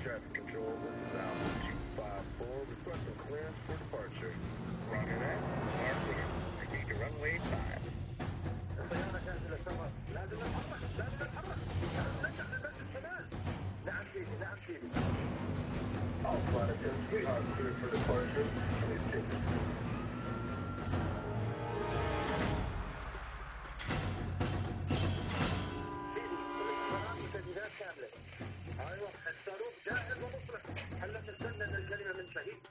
traffic control. This is Alpha 254. Requesting clearance for departure. Roger that. Mark, proceed to runway 5. الطيارة جاهزة للسفر. لازم نتحرك. لازم نتحرك. نرجع للبلد الشمال. نعم سيدي. نعم سيدي. Alpha 2, clear for departure. Please take it. ايوه الصاروخ جاهز ومصلح. هل تستنى الكلمه من شهيد؟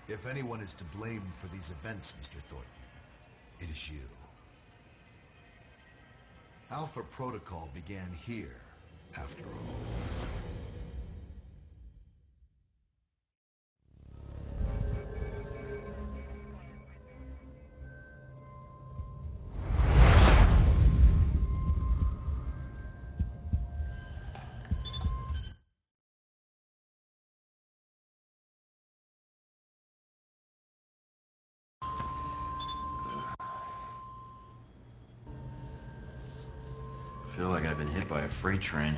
If anyone is to blame for these events, Mr. Thornton, it is you. Alpha Protocol began here, after all. I feel like I've been hit by a freight train.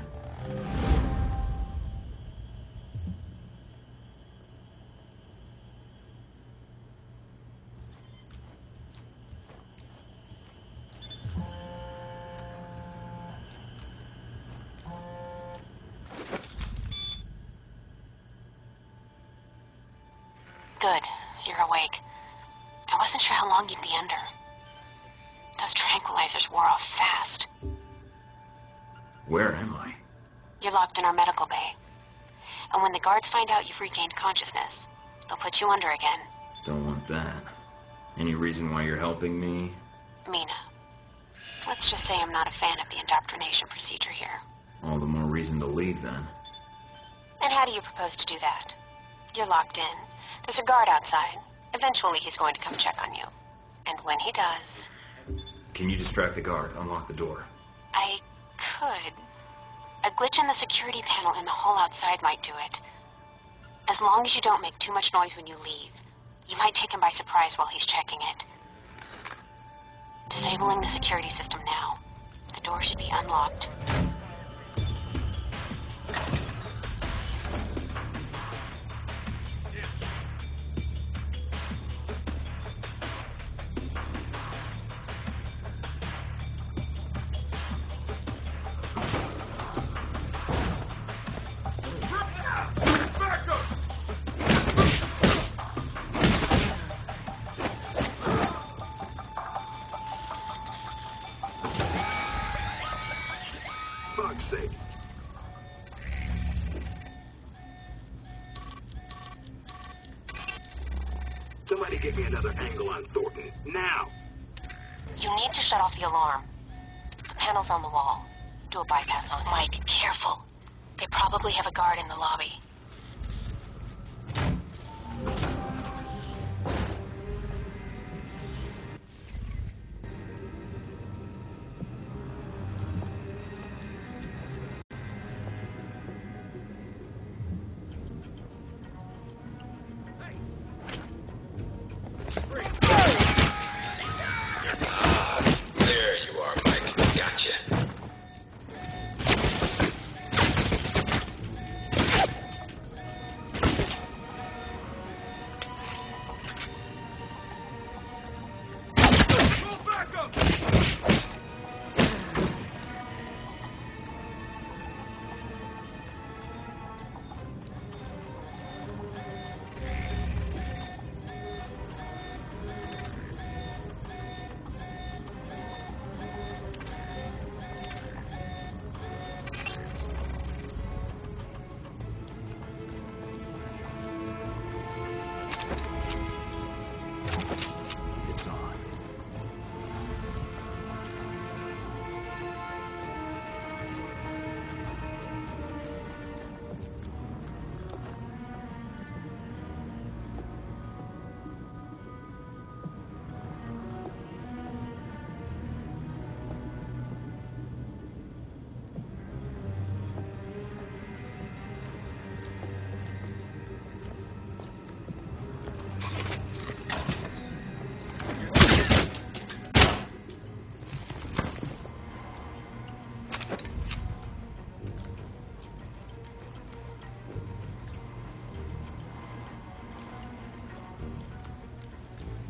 Good. You're awake. I wasn't sure how long you'd be under. Those tranquilizers wore off fast. Where am I? You're locked in our medical bay. And when the guards find out you've regained consciousness, they'll put you under again. Don't want that. Any reason why you're helping me? Mina. Let's just say I'm not a fan of the indoctrination procedure here. All the more reason to leave, then. And how do you propose to do that? You're locked in. There's a guard outside. Eventually he's going to come check on you. And when he does... Can you distract the guard? Unlock the door. I could. A glitch in the security panel in the hall outside might do it. As long as you don't make too much noise when you leave, you might take him by surprise while he's checking it. Disabling the security system now. The door should be unlocked. Fuck's sake. Somebody give me another angle on Thornton, now! You need to shut off the alarm. The panel's on the wall. Do a bypass on it. Mike, careful. They probably have a guard in the lobby.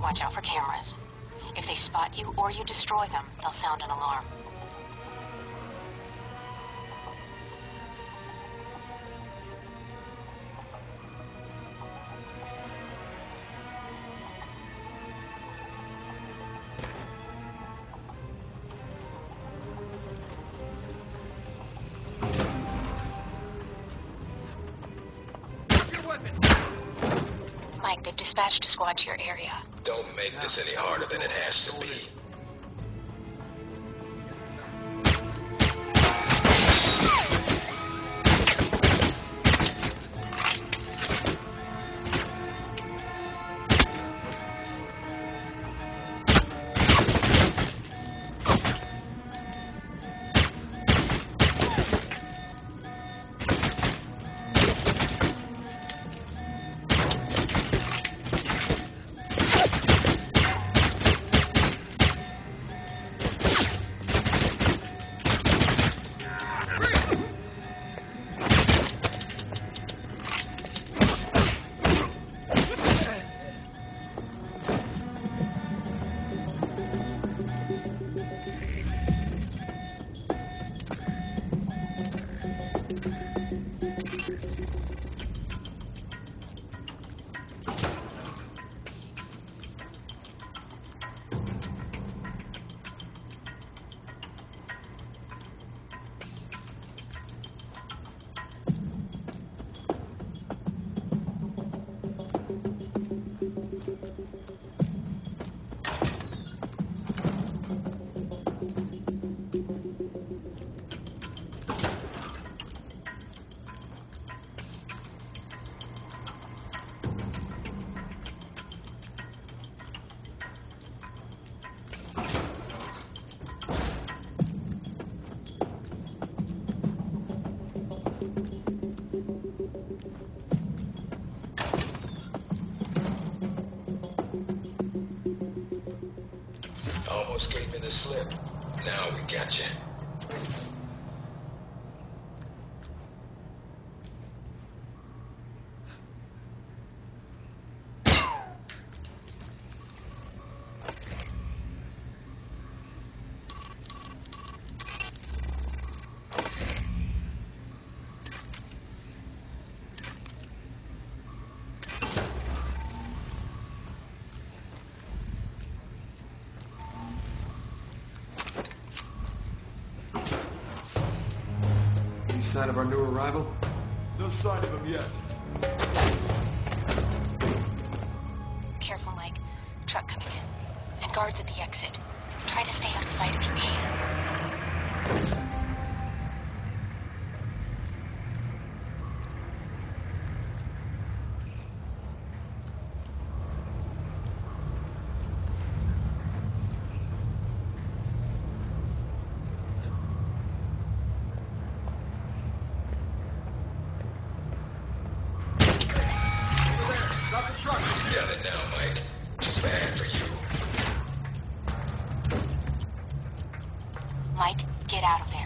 Watch out for cameras. If they spot you or you destroy them, they'll sound an alarm. Mike, they've dispatched a squad to your area. Don't make this any harder than it has to be. Almost gave me the slip. Now we got you. Sign of our new arrival? No sign of him yet. Careful, Mike. Truck coming in. And guards at the exit. Try to stay out of sight if you can. Done it now, Mike. Too bad for you. Mike, get out of there.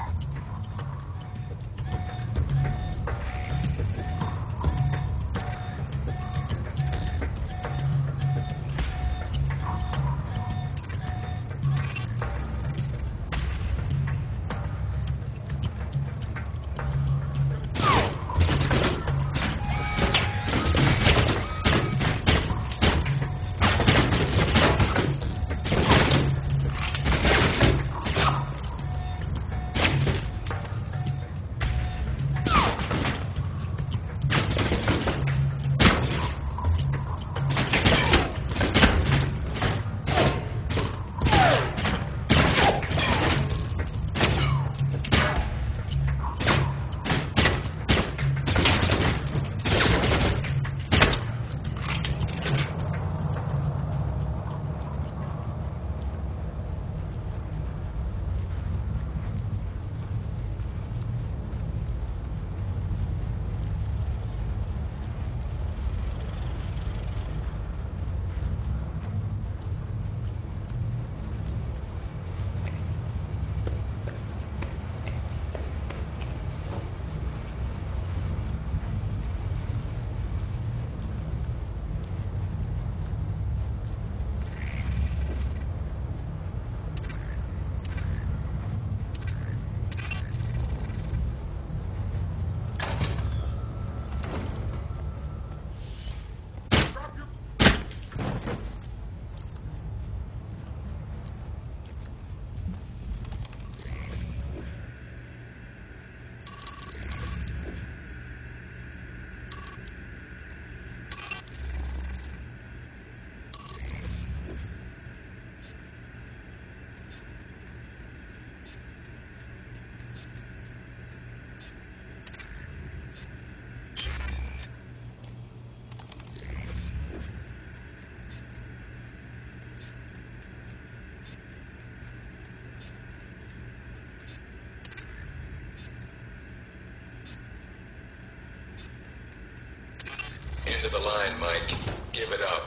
end of the line, Mike. Give it up.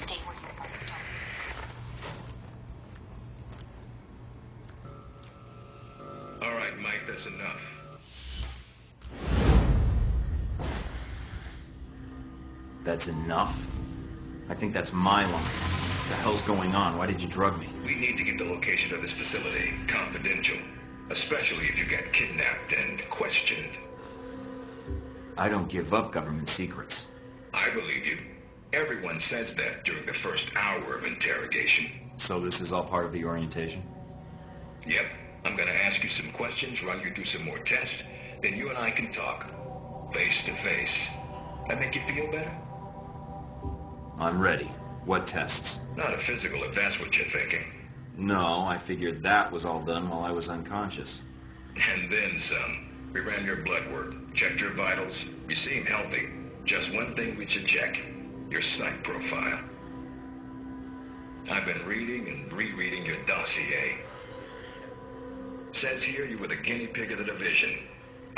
Stay where you are. Don't. All right, Mike, that's enough. That's enough? I think that's my line. What the hell's going on? Why did you drug me? We need to get the location of this facility confidential, especially if you got kidnapped and questioned. I don't give up government secrets. I believe you. Everyone says that during the first hour of interrogation. So this is all part of the orientation? Yep. I'm gonna ask you some questions, run you through some more tests, then you and I can talk. Face to face. That make you feel better? I'm ready. What tests? Not a physical, if that's what you're thinking. No, I figured that was all done while I was unconscious. And then some. We ran your blood work, checked your vitals. You seem healthy. Just one thing we should check. Your psych profile. I've been reading and rereading your dossier. Says here you were the guinea pig of the division.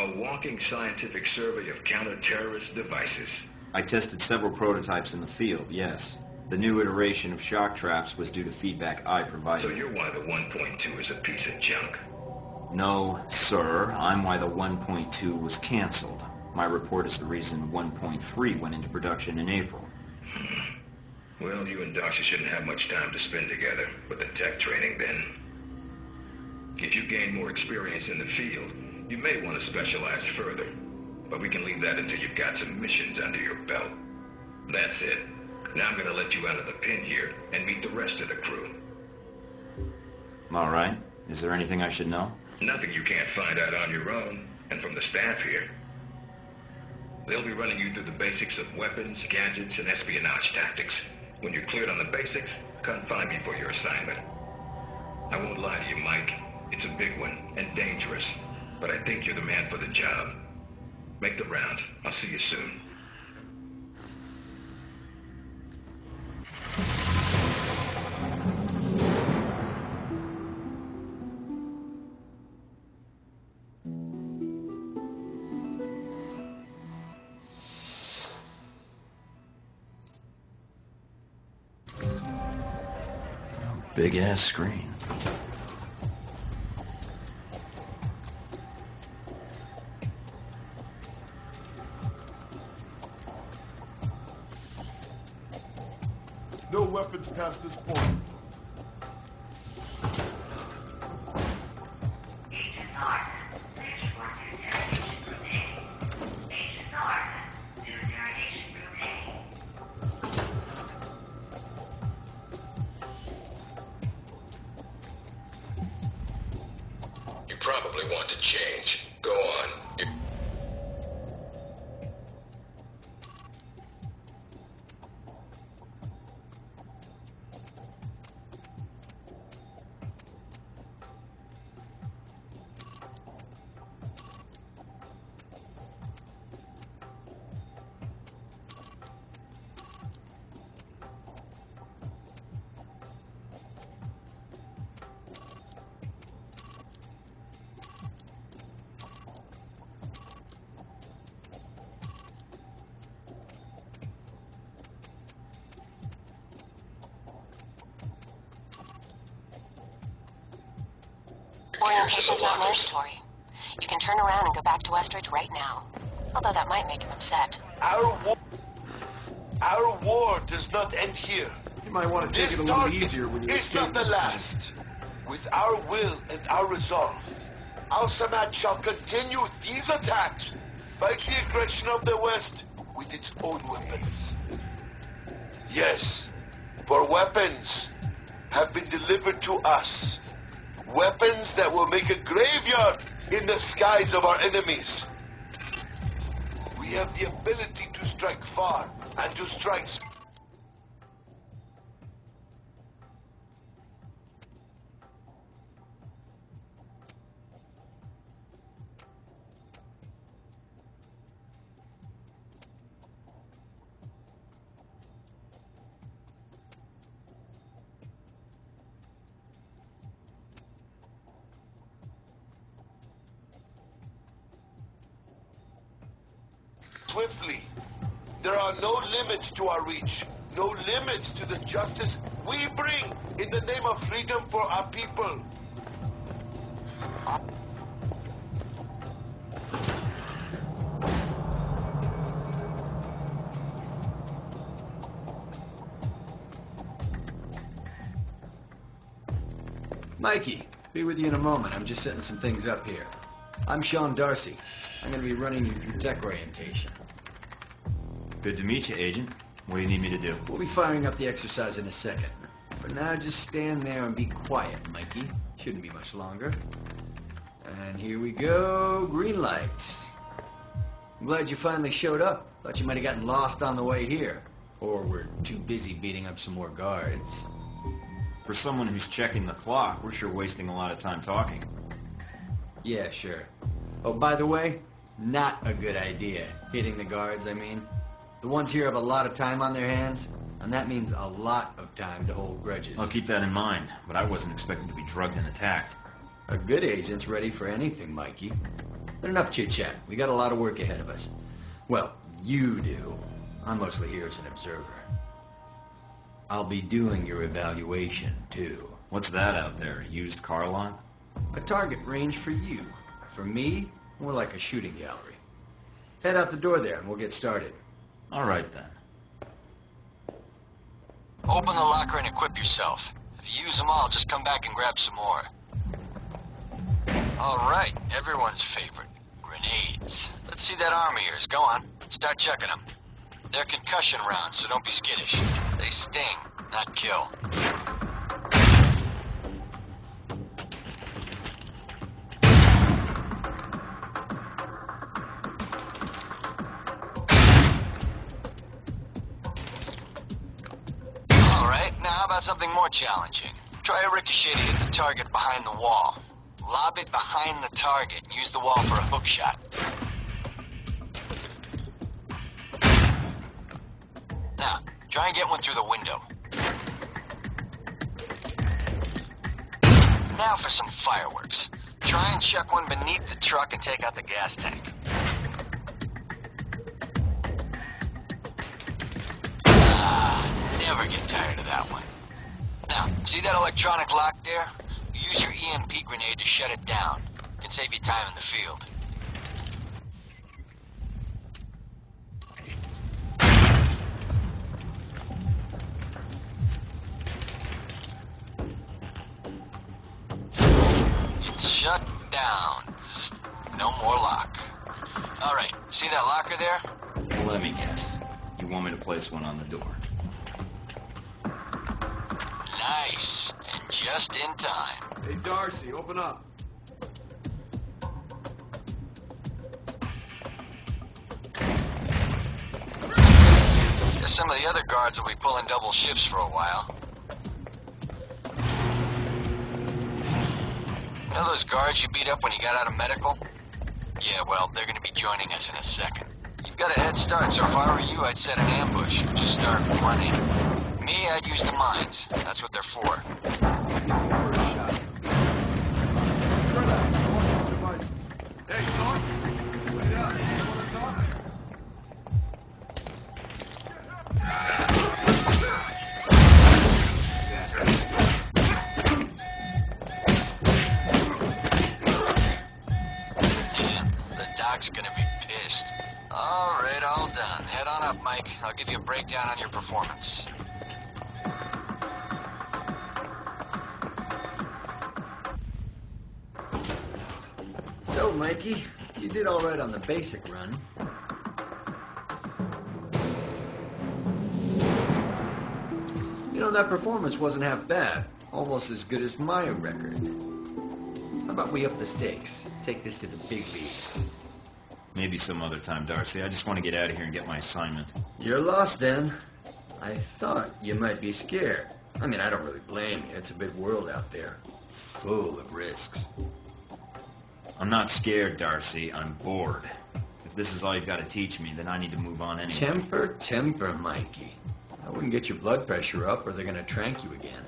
A walking scientific survey of counter-terrorist devices. I tested several prototypes in the field, yes. The new iteration of shock traps was due to feedback I provided. So you're why the 1.2 is a piece of junk? No, sir. I'm why the 1.2 was canceled. My report is the reason 1.3 went into production in April. Well, you and Darcy shouldn't have much time to spend together with the tech training then. If you gain more experience in the field, you may want to specialize further. But we can leave that until you've got some missions under your belt. That's it. Now I'm going to let you out of the pen here and meet the rest of the crew. All right. Is there anything I should know? Nothing you can't find out on your own, and from the staff here. They'll be running you through the basics of weapons, gadgets, and espionage tactics. When you're cleared on the basics, come find me for your assignment. I won't lie to you, Mike. It's a big one, and dangerous. But I think you're the man for the job. Make the rounds. I'll see you soon. Big ass screen. No weapons past this point. Agent North, search for interrogation group A. Agent North, to interrogation group A. You probably want to change. Go on. Orientation's not mandatory. You can turn around and go back to Westridge right now. Although that might make him upset. Our war does not end here. You might want to take it a little easier when you It's not the last. With our will and our resolve, Al Samad shall continue these attacks, fight the aggression of the West with its own weapons. Yes, for weapons have been delivered to us. Weapons that will make a graveyard in the skies of our enemies. We have the ability to strike far and to strike swiftly. There are no limits to our reach, no limits to the justice we bring in the name of freedom for our people. Mikey, be with you in a moment. I'm just setting some things up here. I'm Sean Darcy. I'm going to be running you through tech orientation. Good to meet you, Agent. What do you need me to do? We'll be firing up the exercise in a second. For now, just stand there and be quiet, Mikey. Shouldn't be much longer. And here we go. Green lights. I'm glad you finally showed up. Thought you might have gotten lost on the way here. Or were too busy beating up some more guards. For someone who's checking the clock, we're sure wasting a lot of time talking. Yeah, sure. Oh, by the way, not a good idea. Hitting the guards, I mean. The ones here have a lot of time on their hands, and that means a lot of time to hold grudges. I'll keep that in mind, but I wasn't expecting to be drugged and attacked. A good agent's ready for anything, Mikey. But enough chit-chat. We got a lot of work ahead of us. Well, you do. I'm mostly here as an observer. I'll be doing your evaluation, too. What's that out there, a used car lot? A target range for you. For me, more like a shooting gallery. Head out the door there and we'll get started. All right, then. Open the locker and equip yourself. If you use them all, just come back and grab some more. All right, everyone's favorite. Grenades. Let's see that arm of yours. Go on. Start checking them. They're concussion rounds, so don't be skittish. They sting, not kill. All right, now how about something more challenging? Try a ricochet to hit the target behind the wall. Lob it behind the target and use the wall for a hook shot. Now, try and get one through the window. Now for some fireworks. Try and chuck one beneath the truck and take out the gas tank. Never get tired of that one. Now, see that electronic lock there? Use your EMP grenade to shut it down. It can save you time in the field. It's shut down. No more lock. All right, see that locker there? Let me guess. You want me to place one on the door? Nice, and just in time. Hey, Darcy, open up. Guess some of the other guards will be pulling double shifts for a while. You know those guards you beat up when you got out of medical? Yeah, well, they're gonna be joining us in a second. You've got a head start, so if I were you, I'd set an ambush. Just start running. Me, I'd use the mines. That's what they're for. Hey, son! Wait up. You want to talk? Man, the doc's gonna be pissed. All right, all done. Head on up, Mike. I'll give you a breakdown on your performance. So, Mikey, you did all right on the basic run. You know, that performance wasn't half bad. Almost as good as my record. How about we up the stakes? Take this to the big leagues. Maybe some other time, Darcy. I just want to get out of here and get my assignment. You're lost, then. I thought you might be scared. I mean, I don't really blame you. It's a big world out there. Full of risks. I'm not scared, Darcy. I'm bored. If this is all you've got to teach me, then I need to move on anyway. Temper, Mikey. I wouldn't get your blood pressure up or they're going to trank you again.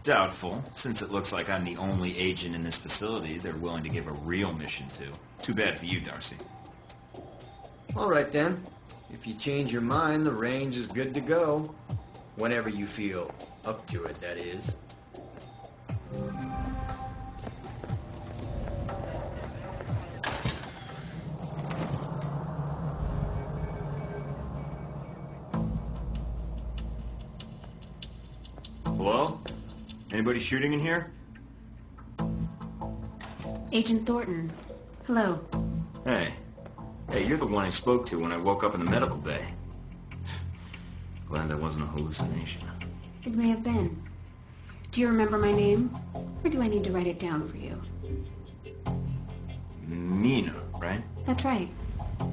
Doubtful. Since it looks like I'm the only agent in this facility they're willing to give a real mission to. Too bad for you, Darcy. All right, then. If you change your mind, the range is good to go. Whenever you feel up to it, that is. Hello? Anybody shooting in here? Agent Thornton. Hello. Hey. Hey, you're the one I spoke to when I woke up in the medical bay. Glad that wasn't a hallucination. It may have been. Do you remember my name? Or do I need to write it down for you? Mina, right? That's right.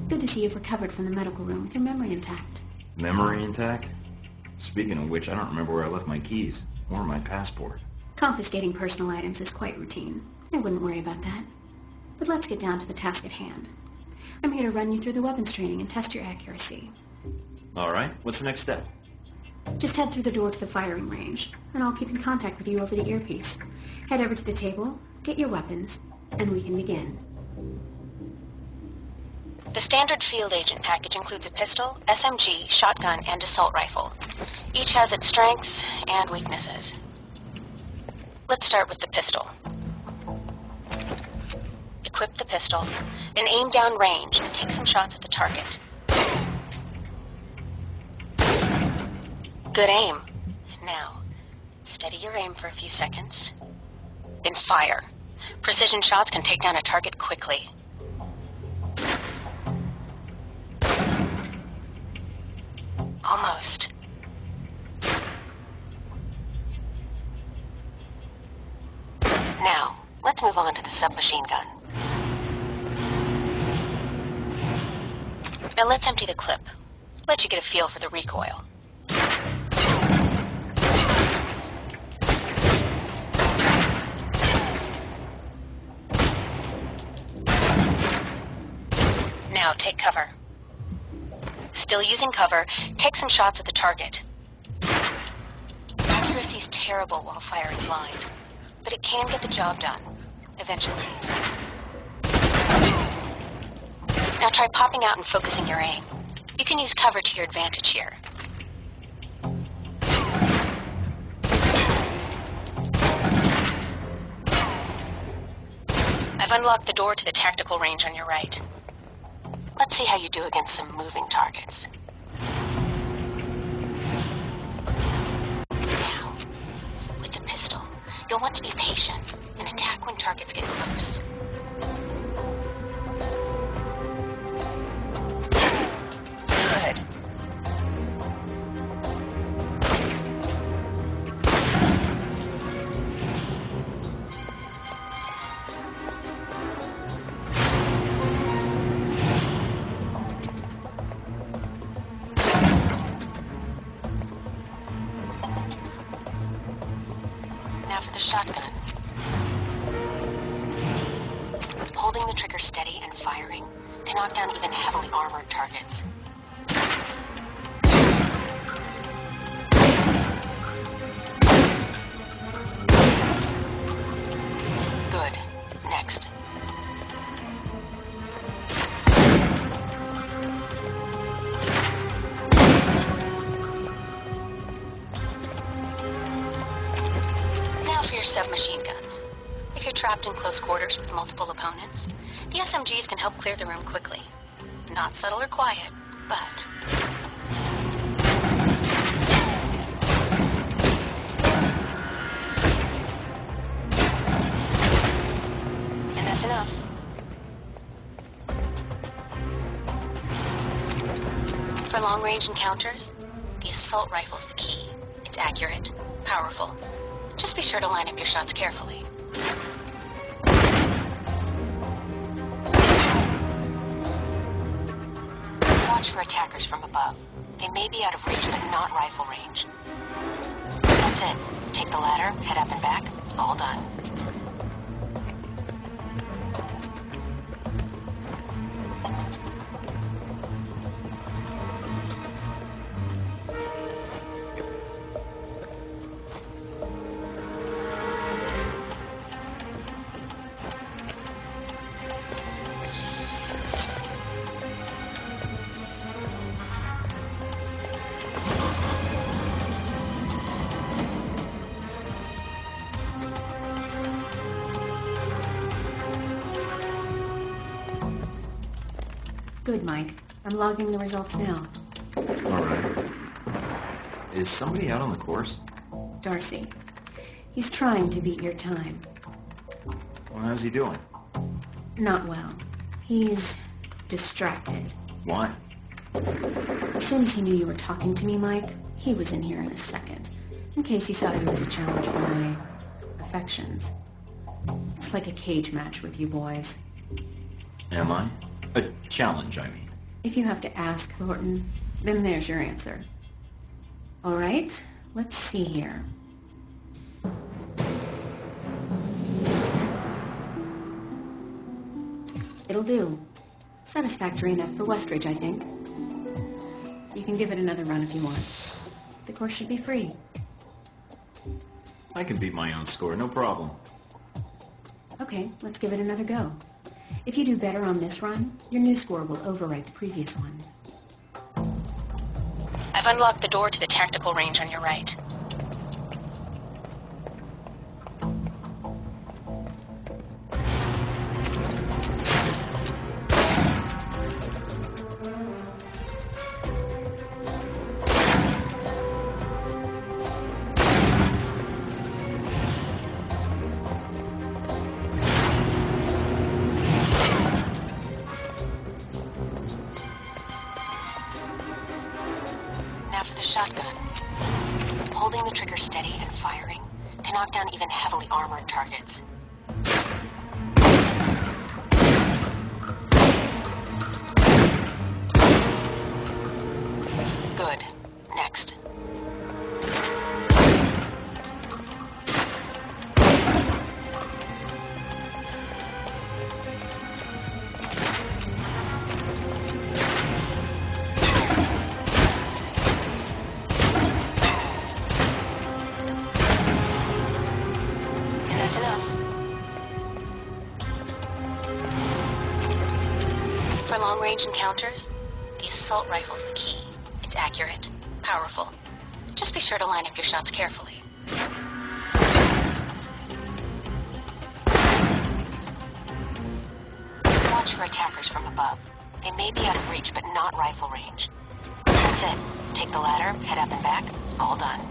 Good to see you've recovered from the medical room with your memory intact. Memory intact? Speaking of which, I don't remember where I left my keys or my passport. Confiscating personal items is quite routine. I wouldn't worry about that. But let's get down to the task at hand. I'm here to run you through the weapons training and test your accuracy. All right. What's the next step? Just head through the door to the firing range, and I'll keep in contact with you over the earpiece. Head over to the table, get your weapons, and we can begin. The standard field agent package includes a pistol, SMG, shotgun, and assault rifle. Each has its strengths and weaknesses. Let's start with the pistol. Equip the pistol, then aim down range and take some shots at the target. Good aim. Now, steady your aim for a few seconds, then fire. Precision shots can take down a target quickly. Almost. Now, let's move on to the submachine gun. Now let's empty the clip. Let you get a feel for the recoil. Now take cover. Still using cover, take some shots at the target. Accuracy's terrible while firing blind, but it can get the job done, eventually. Now try popping out and focusing your aim. You can use cover to your advantage here. I've unlocked the door to the tactical range on your right. Let's see how you do against some moving targets. Now, with the pistol, you'll want to be patient and attack when targets get close. Good. Now for the shotgun. Holding the trigger steady and firing can knock down even heavily armored targets. Good. Next. Now for your submachine guns. If you're trapped in close quarters with multiple opponents, the SMGs can help clear the room quickly. Not subtle or quiet, but... And that's enough. For long-range encounters, the assault rifle's the key. It's accurate, powerful. Just be sure to line up your shots carefully. Watch for attackers from above. They may be out of reach, but not rifle range. That's it. Take the ladder, head up and back. All done. Good, Mike. I'm logging the results now. All right. Is somebody out on the course? Darcy. He's trying to beat your time. Well, how's he doing? Not well. He's distracted. Why? As soon as he knew you were talking to me, Mike, he was in here in a second, in case he saw you as a challenge for my affections. It's like a cage match with you boys. Am I? A challenge, I mean. If you have to ask, Thornton, then there's your answer. All right, let's see here. It'll do. Satisfactory enough for Westridge, I think. You can give it another run if you want. The course should be free. I can beat my own score, no problem. Okay, let's give it another go. If you do better on this run, your new score will overwrite the previous one. I've unlocked the door to the tactical range on your right. Now for the shotgun. Holding the trigger steady and firing can knock down even heavily armored targets. Good. Next. For long-range encounters, the assault rifle's the key. It's accurate, powerful. Just be sure to line up your shots carefully. Watch for attackers from above. They may be out of reach, but not rifle range. That's it. Take the ladder, head up and back. All done.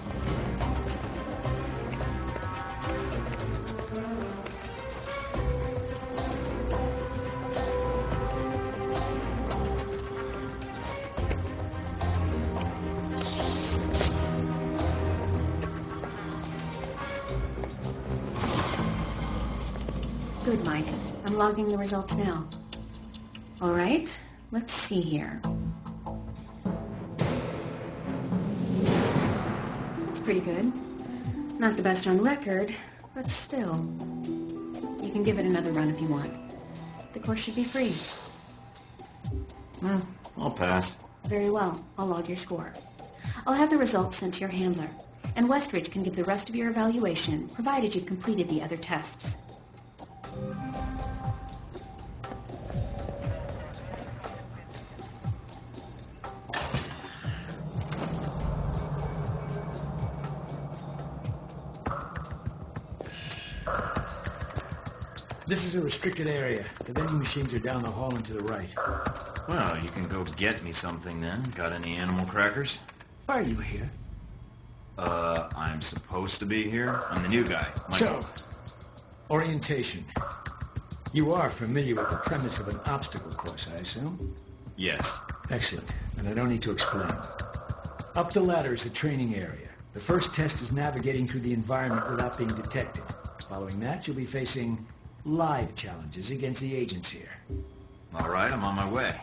Good, Mike. I'm logging the results now. All right, let's see here. That's pretty good. Not the best on record, but still. You can give it another run if you want. The course should be free. Well, I'll pass. Very well. I'll log your score. I'll have the results sent to your handler, and Westridge can give the rest of your evaluation, provided you've completed the other tests. This is a restricted area. The vending machines are down the hall and to the right. Well, you can go get me something then. Got any animal crackers? Why are you here? I'm supposed to be here. I'm the new guy. So, orientation. You are familiar with the premise of an obstacle course, I assume? Yes. Excellent. And I don't need to explain. Up the ladder is the training area. The first test is navigating through the environment without being detected. Following that, you'll be facing live challenges against the agents here. All right, I'm on my way.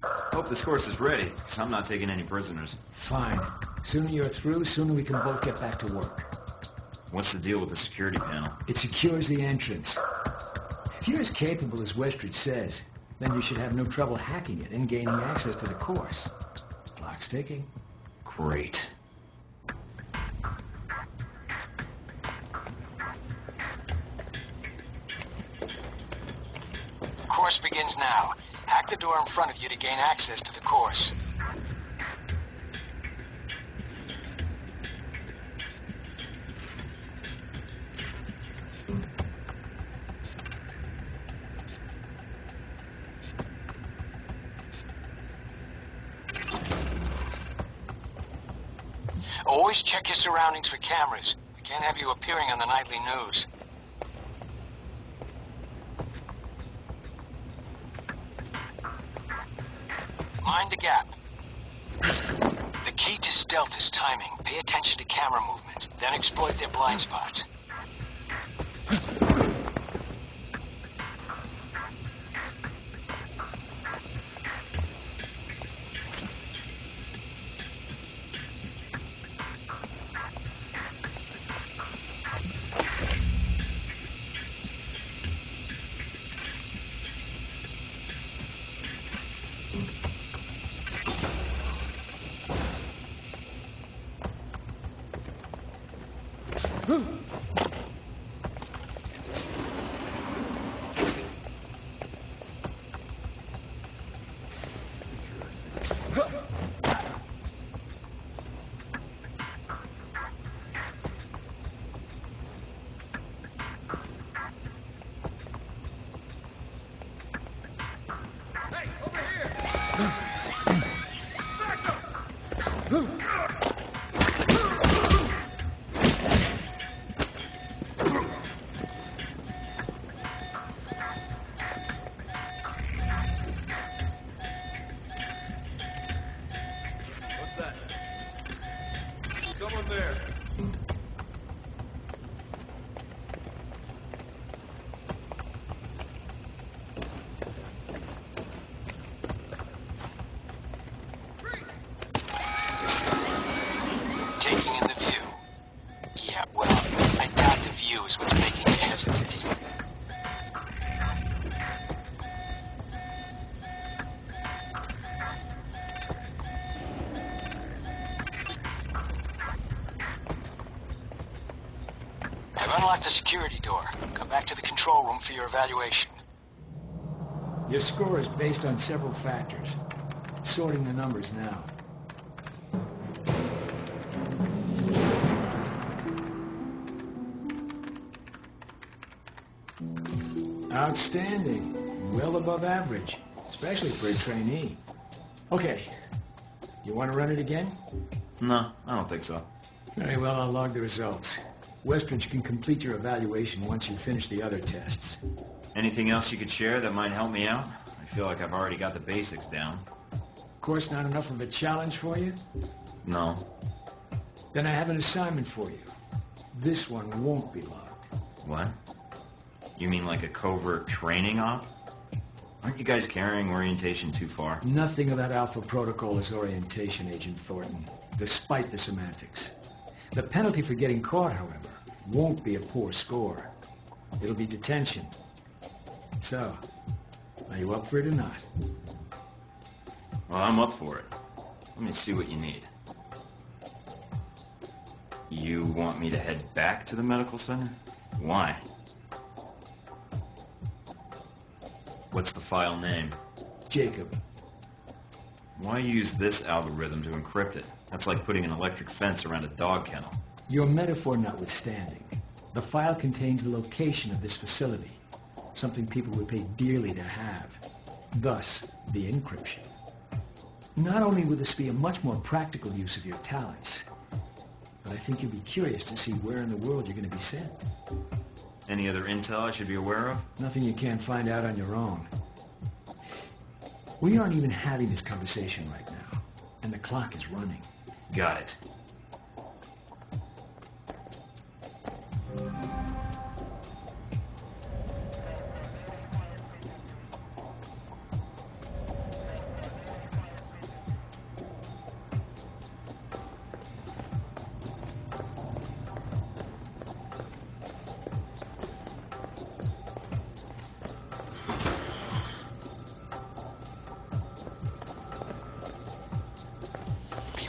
Hope this course is ready, because I'm not taking any prisoners. Fine. Sooner you're through, sooner we can both get back to work. What's the deal with the security panel? It secures the entrance. If you're as capable as Westridge says, then you should have no trouble hacking it and gaining access to the course. Clock's ticking. Great. Course begins now. Hack the door in front of you to gain access to the course. Always check your surroundings for cameras. We can't have you appearing on the nightly news. Mind the gap. The key to stealth is timing. Pay attention to camera movements, then exploit their blind spots. Someone there. Taking in the view. Yeah, well, I doubt the view is what's making you hesitate. I've unlocked the security door. Come back to the control room for your evaluation. Your score is based on several factors. Sorting the numbers now. Outstanding. Well above average, especially for a trainee. Okay. You want to run it again? No, I don't think so. Very well, I'll log the results. Westridge can complete your evaluation once you finish the other tests. Anything else you could share that might help me out? I feel like I've already got the basics down. Of course, not enough of a challenge for you? No. Then I have an assignment for you. This one won't be logged. What? You mean like a covert training op? Aren't you guys carrying orientation too far? Nothing of that Alpha Protocol is orientation, Agent Thornton, despite the semantics. The penalty for getting caught, however, won't be a poor score. It'll be detention. So, are you up for it or not? Well, I'm up for it. Let me see what you need. You want me to head back to the medical center? Why? What's the file name? Jacob. Why use this algorithm to encrypt it? That's like putting an electric fence around a dog kennel. Your metaphor notwithstanding, the file contains the location of this facility, something people would pay dearly to have. Thus, the encryption. Not only will this be a much more practical use of your talents, but I think you'll be curious to see where in the world you're going to be sent. Any other intel I should be aware of? Nothing you can't find out on your own. We aren't even having this conversation right now, and the clock is running. Got it.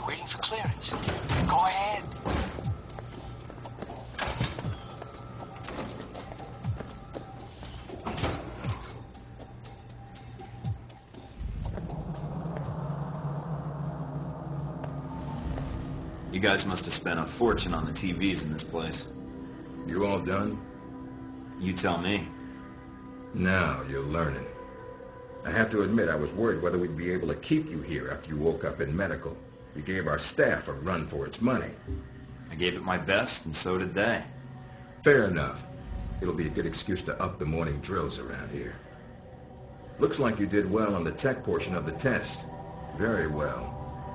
Waiting for clearance. Go ahead. You guys must have spent a fortune on the TVs in this place. You all done? You tell me. Now you're learning. I have to admit I was worried whether we'd be able to keep you here after you woke up in medical. You gave our staff a run for its money. I gave it my best, and so did they. Fair enough. It'll be a good excuse to up the morning drills around here. Looks like you did well on the tech portion of the test. Very well.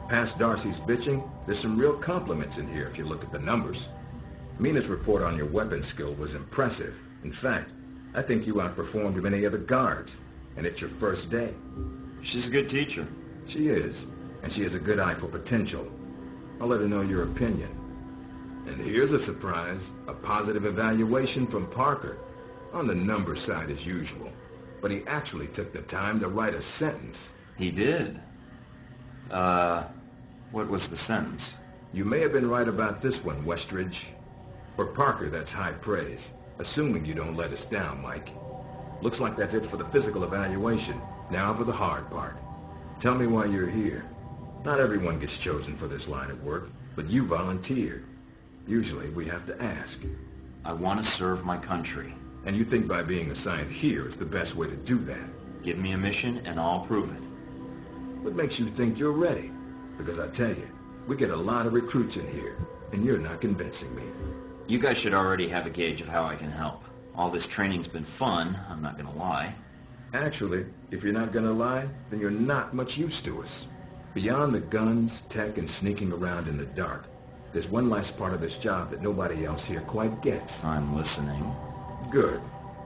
Past Darcy's bitching, there's some real compliments in here if you look at the numbers. Mina's report on your weapon skill was impressive. In fact, I think you outperformed many other guards, and it's your first day. She's a good teacher. She is, and she has a good eye for potential. I'll let her know your opinion. And here's a surprise, a positive evaluation from Parker. On the number side as usual, but he actually took the time to write a sentence. He did. What was the sentence? You may have been right about this one, Westridge. For Parker, that's high praise, assuming you don't let us down, Mike. Looks like that's it for the physical evaluation. Now for the hard part. Tell me why you're here. Not everyone gets chosen for this line of work, but you volunteered. Usually we have to ask. I want to serve my country. And you think by being assigned here is the best way to do that? Give me a mission and I'll prove it. What makes you think you're ready? Because I tell you, we get a lot of recruits in here, and you're not convincing me. You guys should already have a gauge of how I can help. All this training's been fun, I'm not gonna lie. Actually, if you're not gonna lie, then you're not much use to us. Beyond the guns, tech, and sneaking around in the dark, there's one last part of this job that nobody else here quite gets. I'm listening. Good,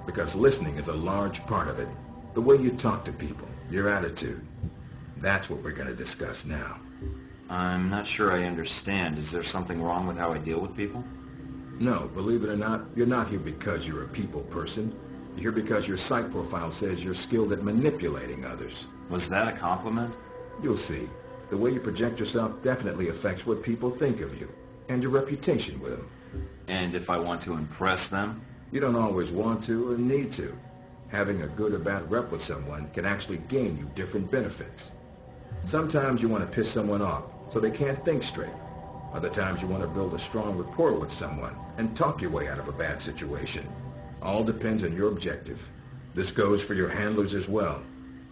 because listening is a large part of it. The way you talk to people, your attitude. That's what we're going to discuss now. I'm not sure I understand. Is there something wrong with how I deal with people? No, believe it or not, you're not here because you're a people person. You're here because your psych profile says you're skilled at manipulating others. Was that a compliment? You'll see. The way you project yourself definitely affects what people think of you, and your reputation with them. And if I want to impress them? You don't always want to or need to. Having a good or bad rep with someone can actually gain you different benefits. Sometimes you want to piss someone off so they can't think straight. Other times you want to build a strong rapport with someone and talk your way out of a bad situation. All depends on your objective. This goes for your handlers as well.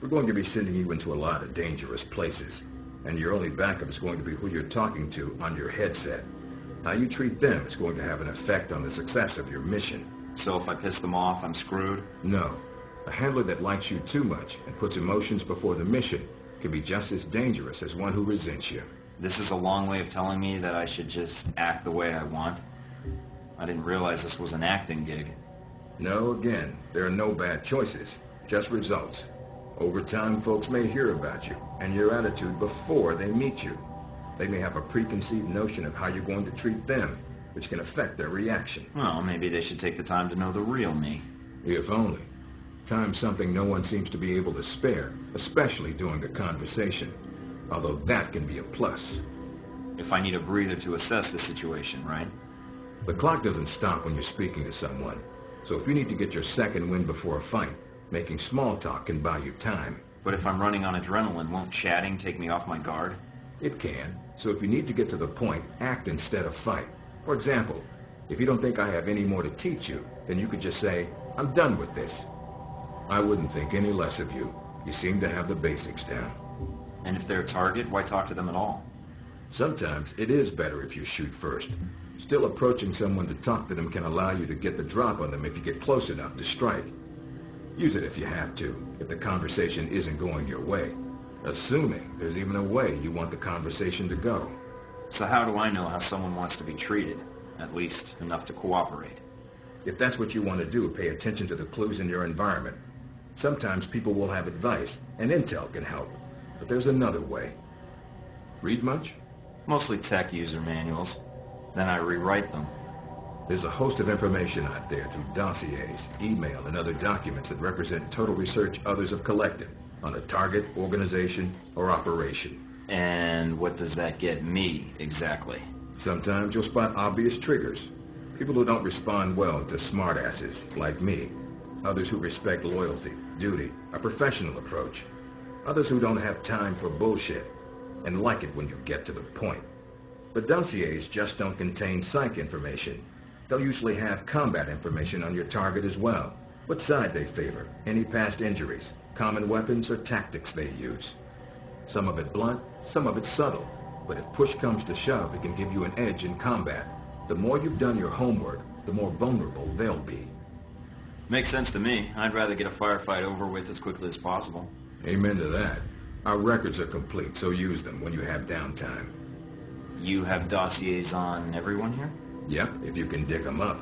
We're going to be sending you into a lot of dangerous places, and your only backup is going to be who you're talking to on your headset. How you treat them is going to have an effect on the success of your mission. So if I piss them off, I'm screwed? No. A handler that likes you too much and puts emotions before the mission can be just as dangerous as one who resents you. This is a long way of telling me that I should just act the way I want. I didn't realize this was an acting gig. No, again, there are no bad choices, just results. Over time, folks may hear about you and your attitude before they meet you. They may have a preconceived notion of how you're going to treat them, which can affect their reaction. Well, maybe they should take the time to know the real me. If only. Time's something no one seems to be able to spare, especially during a conversation. Although that can be a plus. If I need a breather to assess the situation, right? The clock doesn't stop when you're speaking to someone. So if you need to get your second win before a fight, making small talk can buy you time. But if I'm running on adrenaline, won't chatting take me off my guard? It can. So if you need to get to the point, act instead of fight. For example, if you don't think I have any more to teach you, then you could just say, I'm done with this. I wouldn't think any less of you. You seem to have the basics down. And if they're a target, why talk to them at all? Sometimes it is better if you shoot first. Still, approaching someone to talk to them can allow you to get the drop on them if you get close enough to strike. Use it if you have to, if the conversation isn't going your way. Assuming there's even a way you want the conversation to go. So how do I know how someone wants to be treated? At least enough to cooperate. If that's what you want to do, pay attention to the clues in your environment. Sometimes people will have advice, and intel can help. But there's another way. Read much? Mostly tech user manuals. Then I rewrite them. There's a host of information out there through dossiers, email, and other documents that represent total research others have collected on a target, organization, or operation. And what does that get me, exactly? Sometimes you'll spot obvious triggers. People who don't respond well to smartasses, like me. Others who respect loyalty, duty, a professional approach. Others who don't have time for bullshit, and like it when you get to the point. But dossiers just don't contain psych information. They'll usually have combat information on your target as well. What side they favor, any past injuries, common weapons or tactics they use. Some of it blunt, some of it subtle. but if push comes to shove, it can give you an edge in combat. The more you've done your homework, the more vulnerable they'll be. Makes sense to me. I'd rather get a firefight over with as quickly as possible. Amen to that. Our records are complete, so use them when you have downtime. You have dossiers on everyone here? Yep, if you can dig them up.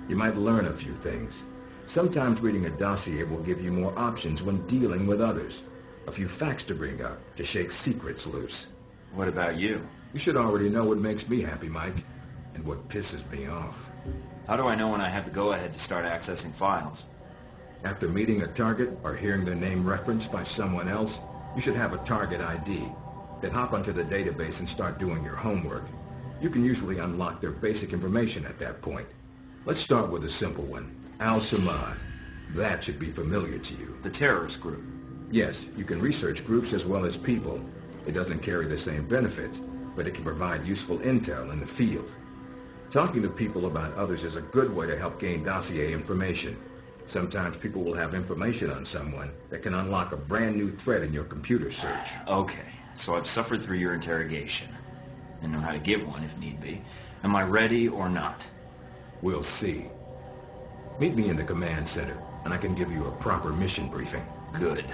You might learn a few things. Sometimes reading a dossier will give you more options when dealing with others. A few facts to bring up, to shake secrets loose. What about you? You should already know what makes me happy, Mike, and what pisses me off. How do I know when I have the go-ahead to start accessing files? After meeting a target or hearing their name referenced by someone else, you should have a target ID. Then hop onto the database and start doing your homework. You can usually unlock their basic information at that point. Let's start with a simple one. Al-Samad. That should be familiar to you. The terrorist group? Yes, you can research groups as well as people. It doesn't carry the same benefits, but it can provide useful intel in the field. Talking to people about others is a good way to help gain dossier information. Sometimes people will have information on someone that can unlock a brand new thread in your computer search. Okay, so I've suffered through your interrogation and know how to give one if need be. Am I ready or not? We'll see. Meet me in the command center, and I can give you a proper mission briefing. Good,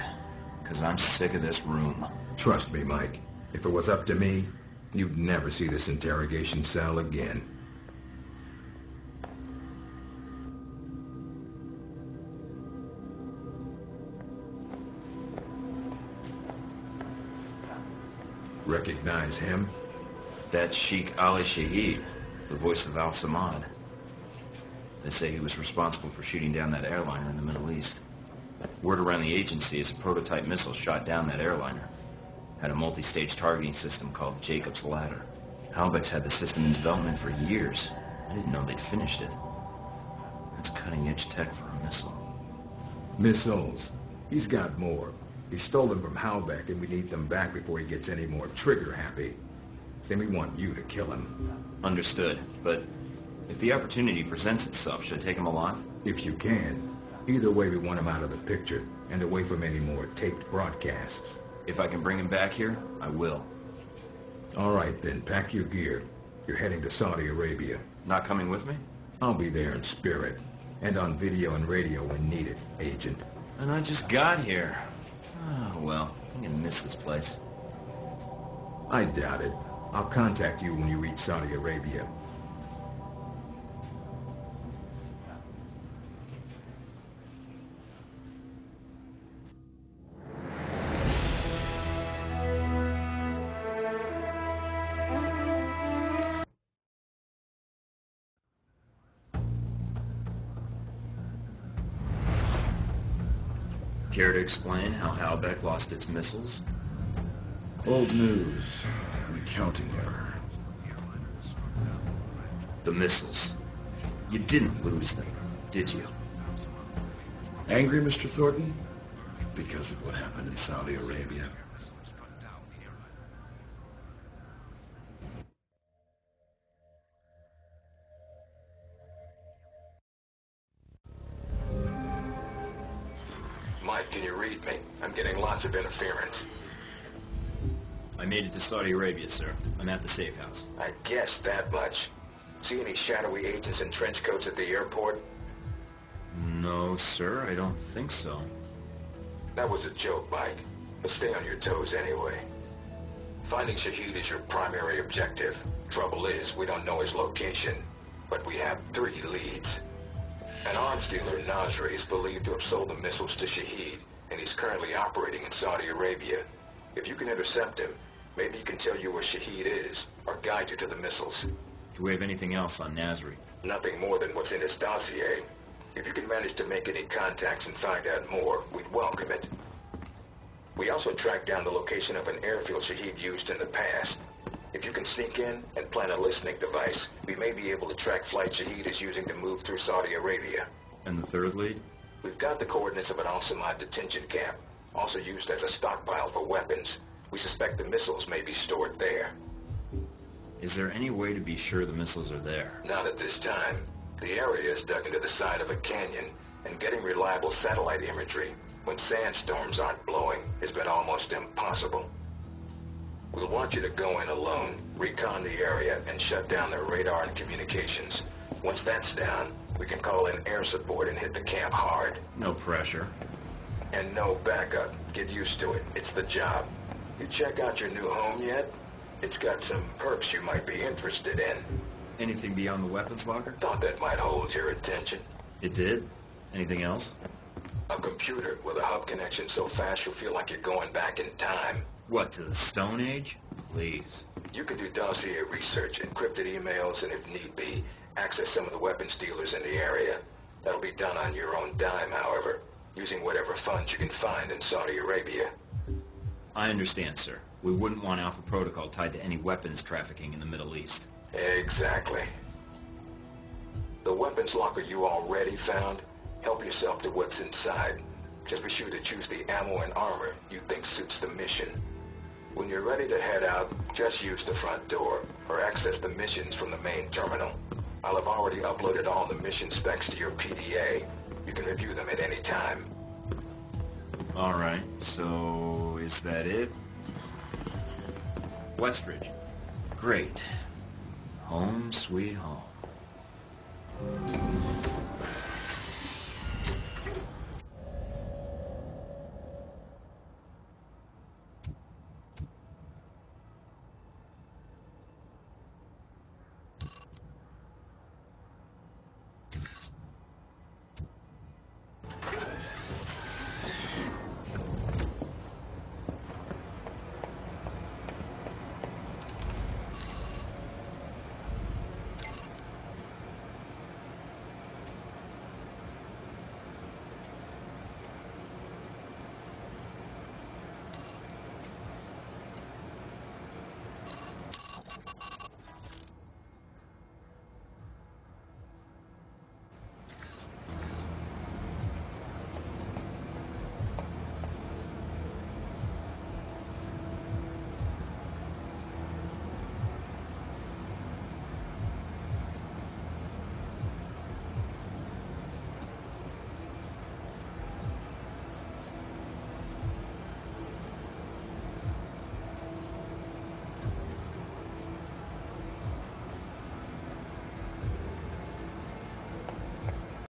because I'm sick of this room. Trust me, Mike. If it was up to me, you'd never see this interrogation cell again. Recognize him? That's Sheikh Ali Shahid, the voice of Al-Samad. They say he was responsible for shooting down that airliner in the Middle East. Word around the agency is a prototype missile shot down that airliner. Had a multi-stage targeting system called Jacob's Ladder. Halbeck's had the system in development for years. I didn't know they'd finished it. That's cutting-edge tech for a missile. Missiles. He's got more. He stole them from Halbeck, and we need them back before he gets any more trigger-happy. Then we want you to kill him. Understood, but if the opportunity presents itself, should I take him alive? If you can. Either way, we want him out of the picture, and away from any more taped broadcasts. If I can bring him back here, I will. All right, then, pack your gear. You're heading to Saudi Arabia. Not coming with me? I'll be there in spirit, and on video and radio when needed, Agent. And I just got here. Oh, well, I'm gonna miss this place. I doubt it. I'll contact you when you reach Saudi Arabia. Care to explain how Halbeck lost its missiles? Old news. An accounting error. The missiles. You didn't lose them, did you? Angry, Mr. Thornton? Because of what happened in Saudi Arabia. Mike, can you read me? I'm getting lots of interference. I made it to Saudi Arabia, sir. I'm at the safe house. I guessed that much. See any shadowy agents in trench coats at the airport? No, sir, I don't think so. That was a joke, Mike. But stay on your toes anyway. Finding Shahid is your primary objective. Trouble is, we don't know his location, but we have 3 leads. An arms dealer, Nasri, is believed to have sold the missiles to Shahid, and he's currently operating in Saudi Arabia. If you can intercept him, maybe he can tell you where Shahid is, or guide you to the missiles. Do we have anything else on Nasri? Nothing more than what's in his dossier. If you can manage to make any contacts and find out more, we'd welcome it. We also tracked down the location of an airfield Shahid used in the past. If you can sneak in and plant a listening device, we may be able to track flights Shahid is using to move through Saudi Arabia. And the third lead? We've got the coordinates of an Al-Samad detention camp, also used as a stockpile for weapons. We suspect the missiles may be stored there. Is there any way to be sure the missiles are there? Not at this time. The area is dug into the side of a canyon, and getting reliable satellite imagery when sandstorms aren't blowing has been almost impossible. We'll want you to go in alone, recon the area, and shut down their radar and communications. Once that's down, we can call in air support and hit the camp hard. No pressure. And no backup. Get used to it. It's the job. You check out your new home yet? It's got some perks you might be interested in. Anything beyond the weapons locker? Thought that might hold your attention. It did? Anything else? A computer with a hub connection so fast you'll feel like you're going back in time. What, to the Stone Age? Please. You can do dossier research, encrypted emails, and if need be, access some of the weapons dealers in the area. That'll be done on your own dime, however, using whatever funds you can find in Saudi Arabia. I understand, sir. We wouldn't want Alpha Protocol tied to any weapons trafficking in the Middle East. Exactly. The weapons locker you already found, help yourself to what's inside. Just be sure to choose the ammo and armor you think suits the mission. When you're ready to head out, just use the front door, or access the missions from the main terminal. I'll have already uploaded all the mission specs to your PDA. You can review them at any time. All right, so is that it? Westridge. Great. Home sweet home.